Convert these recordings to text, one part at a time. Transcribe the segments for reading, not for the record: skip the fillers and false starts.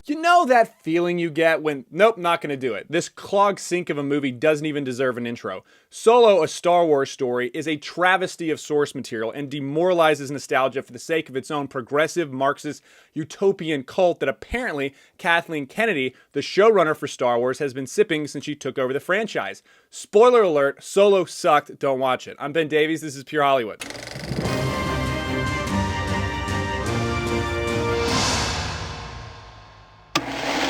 You know that feeling you get when, nope, not gonna do it. This clogged sink of a movie doesn't even deserve an intro. Solo, a Star Wars story, is a travesty of source material and demoralizes nostalgia for the sake of its own progressive Marxist utopian cult that apparently Kathleen Kennedy, the showrunner for Star Wars, has been sipping since she took over the franchise. Spoiler alert, Solo sucked, don't watch it. I'm Ben Davies, this is Pure Hollywood.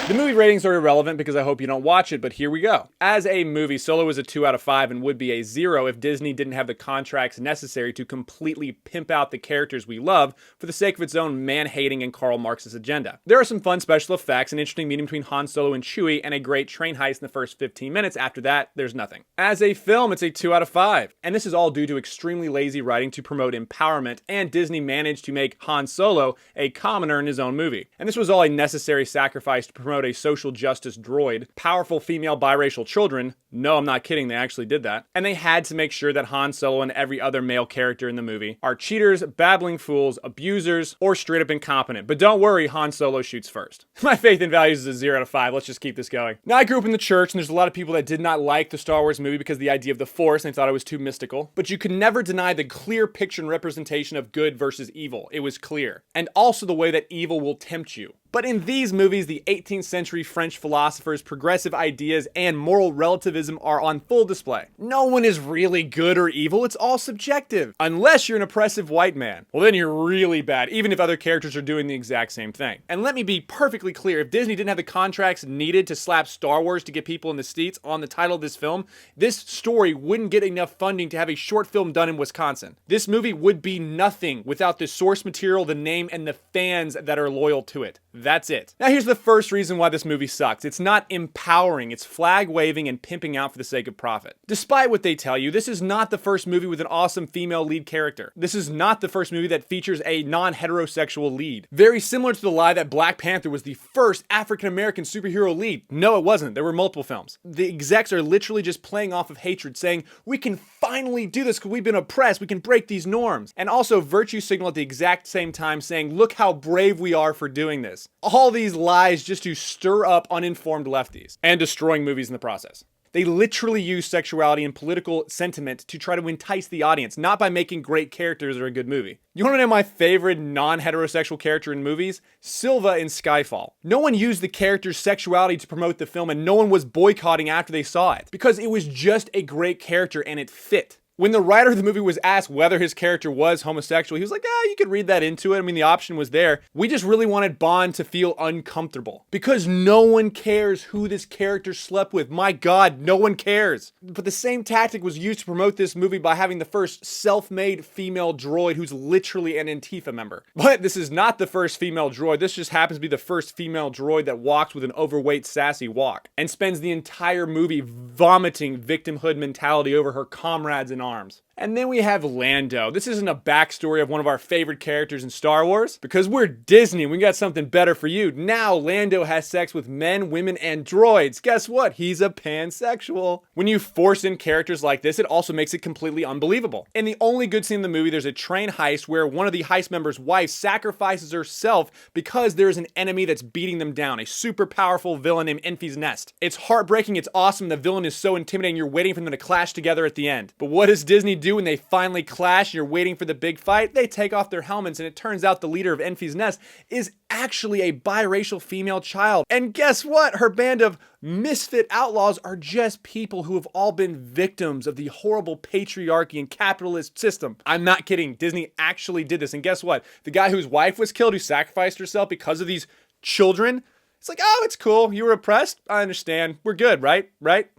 The movie ratings are irrelevant because I hope you don't watch it, but here we go. As a movie, Solo is a 2 out of 5 and would be a 0 if Disney didn't have the contracts necessary to completely pimp out the characters we love for the sake of its own man-hating and Karl Marxist agenda. There are some fun special effects, an interesting meeting between Han Solo and Chewie, and a great train heist in the first 15 minutes. After that, there's nothing. As a film, it's a 2 out of 5. And this is all due to extremely lazy writing to promote empowerment, and Disney managed to make Han Solo a commoner in his own movie. And this was all a necessary sacrifice to promote a social justice droid, powerful female biracial children. No, I'm not kidding, they actually did that. And they had to make sure that Han Solo and every other male character in the movie are cheaters, babbling fools, abusers, or straight up incompetent. But don't worry, Han Solo shoots first. My faith in values is a 0 out of 5. Let's just keep this going. Now, I grew up in the church, and there's a lot of people that did not like the Star Wars movie because of the idea of the Force, and they thought it was too mystical. But you can never deny the clear picture and representation of good versus evil. It was clear. And also the way that evil will tempt you. But in these movies, the 18th century French philosophers, progressive ideas, and moral relativism are on full display. No one is really good or evil, it's all subjective. Unless you're an oppressive white man. Well, then you're really bad, even if other characters are doing the exact same thing. And let me be perfectly clear, if Disney didn't have the contracts needed to slap Star Wars to get people in the seats on the title of this film, this story wouldn't get enough funding to have a short film done in Wisconsin. This movie would be nothing without the source material, the name, and the fans that are loyal to it. That's it. Now here's the first reason why this movie sucks. It's not empowering, it's flag waving and pimping out for the sake of profit. Despite what they tell you, this is not the first movie with an awesome female lead character. This is not the first movie that features a non-heterosexual lead. Very similar to the lie that Black Panther was the first African-American superhero lead. No, it wasn't. There were multiple films. The execs are literally just playing off of hatred, saying, we can finally do this because we've been oppressed, we can break these norms. And also virtue signal at the exact same time saying, look how brave we are for doing this. All these lies just to stir up uninformed lefties and destroying movies in the process. They literally use sexuality and political sentiment to try to entice the audience, not by making great characters or a good movie. You want to know my favorite non-heterosexual character in movies? Silva in Skyfall. No one used the character's sexuality to promote the film, and no one was boycotting after they saw it, because it was just a great character and it fit. When the writer of the movie was asked whether his character was homosexual, he was like, you could read that into it. I mean, the option was there. We just really wanted Bond to feel uncomfortable because no one cares who this character slept with. My God, no one cares. But the same tactic was used to promote this movie by having the first self-made female droid who's literally an Antifa member. But this is not the first female droid. This just happens to be the first female droid that walks with an overweight, sassy walk and spends the entire movie vomiting victimhood mentality over her comrades in arms. And then we have Lando. This isn't a backstory of one of our favorite characters in Star Wars, because we're Disney, we got something better for you. Now Lando has sex with men, women, and droids. Guess what? He's a pansexual. When you force in characters like this, it also makes it completely unbelievable. In the only good scene in the movie, there's a train heist where one of the heist members' wife sacrifices herself because there's an enemy that's beating them down, a super powerful villain named Enfys Nest. It's heartbreaking, it's awesome, the villain is so intimidating, you're waiting for them to clash together at the end. But what does Disney do when they finally clash and you're waiting for the big fight? They take off their helmets, and it turns out the leader of Enfys Nest is actually a biracial female child. And guess what? Her band of misfit outlaws are just people who have all been victims of the horrible patriarchy and capitalist system. I'm not kidding. Disney actually did this. And guess what? The guy whose wife was killed, who sacrificed herself because of these children, it's like, oh, it's cool. You were oppressed? I understand. We're good, right? Right?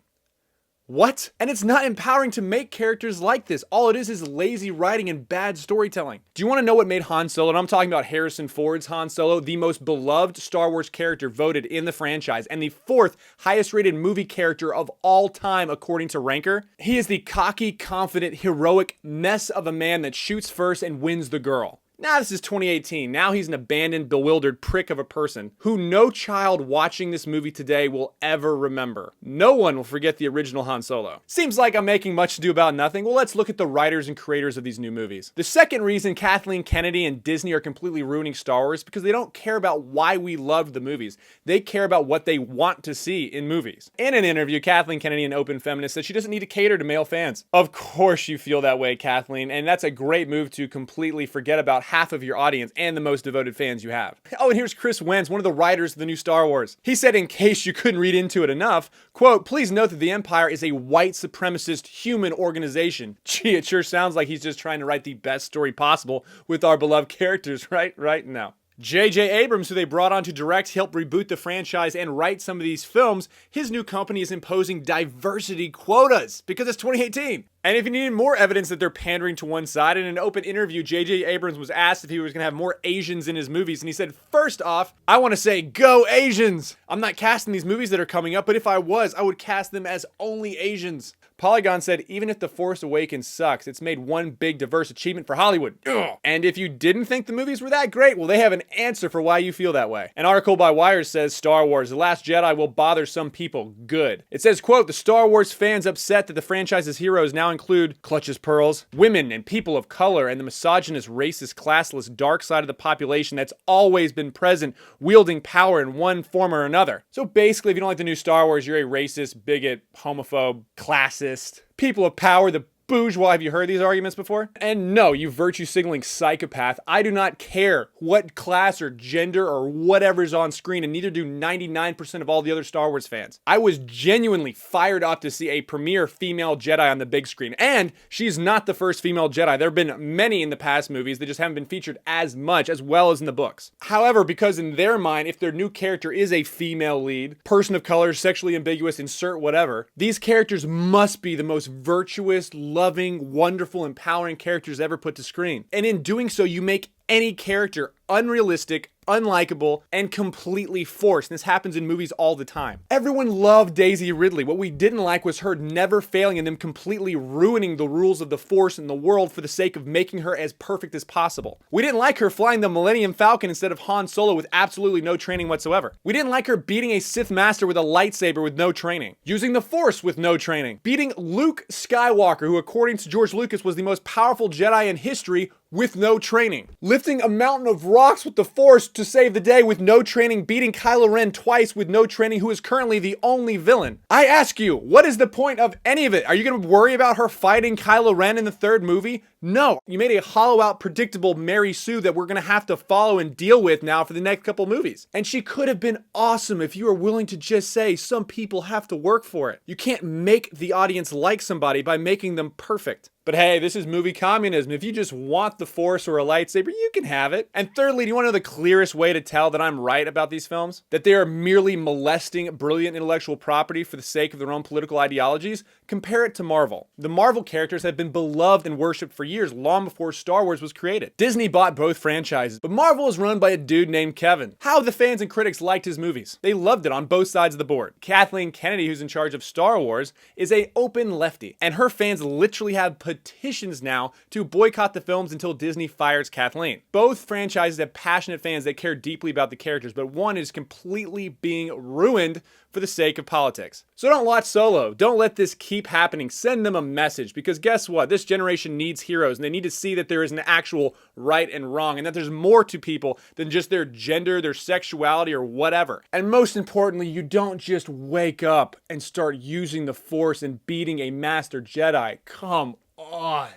What? And it's not empowering to make characters like this. All it is lazy writing and bad storytelling. Do you want to know what made Han Solo, and I'm talking about Harrison Ford's Han Solo, the most beloved Star Wars character voted in the franchise, and the 4th highest rated movie character of all time according to Ranker? He is the cocky, confident, heroic mess of a man that shoots first and wins the girl. Now this is 2018. Now he's an abandoned, bewildered prick of a person who no child watching this movie today will ever remember. No one will forget the original Han Solo. Seems like I'm making much ado about nothing. Well, let's look at the writers and creators of these new movies. The second reason Kathleen Kennedy and Disney are completely ruining Star Wars is because they don't care about why we loved the movies. They care about what they want to see in movies. In an interview, Kathleen Kennedy, an open feminist, said she doesn't need to cater to male fans. Of course you feel that way, Kathleen, and that's a great move to completely forget about half of your audience and the most devoted fans you have. Oh, and here's Chris Wenz, one of the writers of the new Star Wars. He said, in case you couldn't read into it enough, quote, "Please note that the Empire is a white supremacist human organization." Gee, it sure sounds like he's just trying to write the best story possible with our beloved characters, right now. J.J. Abrams, who they brought on to direct, help reboot the franchise and write some of these films, his new company is imposing diversity quotas because it's 2018. And if you needed more evidence that they're pandering to one side, in an open interview, J.J. Abrams was asked if he was going to have more Asians in his movies, and he said, "First off, I want to say, go Asians! I'm not casting these movies that are coming up, but if I was, I would cast them as only Asians." Polygon said, "Even if The Force Awakens sucks, it's made one big diverse achievement for Hollywood. Ugh. And if you didn't think the movies were that great, well, they have an answer for why you feel that way." An article by Wired says, Star Wars, The Last Jedi will bother some people. Good. It says, quote, "The Star Wars fans upset that the franchise's heroes now include clutches pearls, women and people of color, and the misogynist, racist, classless, dark side of the population that's always been present, wielding power in one form or another." So basically, if you don't like the new Star Wars, you're a racist, bigot, homophobe, classist, people of power, the bourgeois. Have you heard these arguments before? And no, you virtue signaling psychopath, I do not care what class or gender or whatever's on screen, and neither do 99% of all the other Star Wars fans. I was genuinely fired up to see a premier female Jedi on the big screen, and she's not the first female Jedi. There have been many in the past movies that just haven't been featured as much, as well as in the books. However, because in their mind, if their new character is a female lead, person of color, sexually ambiguous, insert whatever, these characters must be the most virtuous, loving, wonderful, empowering characters ever put to screen. And in doing so, you make any character unrealistic, unlikable, and completely forced. And this happens in movies all the time. Everyone loved Daisy Ridley. What we didn't like was her never failing and them completely ruining the rules of the Force and the world for the sake of making her as perfect as possible. We didn't like her flying the Millennium Falcon instead of Han Solo with absolutely no training whatsoever. We didn't like her beating a Sith Master with a lightsaber with no training. Using the Force with no training. Beating Luke Skywalker, who according to George Lucas was the most powerful Jedi in history, with no training. Lifting a mountain of rocks with the Force to save the day with no training, beating Kylo Ren twice with no training, who is currently the only villain. I ask you, what is the point of any of it? Are you going to worry about her fighting Kylo Ren in the third movie? No. You made a hollow out, predictable Mary Sue that we're going to have to follow and deal with now for the next couple movies. And she could have been awesome if you were willing to just say some people have to work for it. You can't make the audience like somebody by making them perfect. But hey, this is movie communism. If you just want the Force or a lightsaber, you can have it. And thirdly, do you want to know the clearest way to tell that I'm right about these films? That they are merely molesting brilliant intellectual property for the sake of their own political ideologies? Compare it to Marvel. The Marvel characters have been beloved and worshipped for years, long before Star Wars was created. Disney bought both franchises, but Marvel is run by a dude named Kevin. How the fans and critics liked his movies? They loved it on both sides of the board. Kathleen Kennedy, who's in charge of Star Wars, is a open lefty, and her fans literally have petitions now to boycott the films until Disney fires Kathleen. Both franchises have passionate fans that care deeply about the characters, but one is completely being ruined for the sake of politics. So don't watch Solo. Don't let this keep happening. Send them a message, because guess what? This generation needs heroes, and they need to see that there is an actual right and wrong, and that there's more to people than just their gender, their sexuality, or whatever. And most importantly, you don't just wake up and start using the Force and beating a Master Jedi. Come on.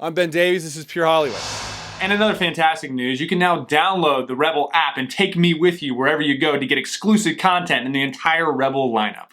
I'm Ben Davies. This is Pure Hollywood. And another fantastic news, you can now download the Rebel app and take me with you wherever you go to get exclusive content in the entire Rebel lineup.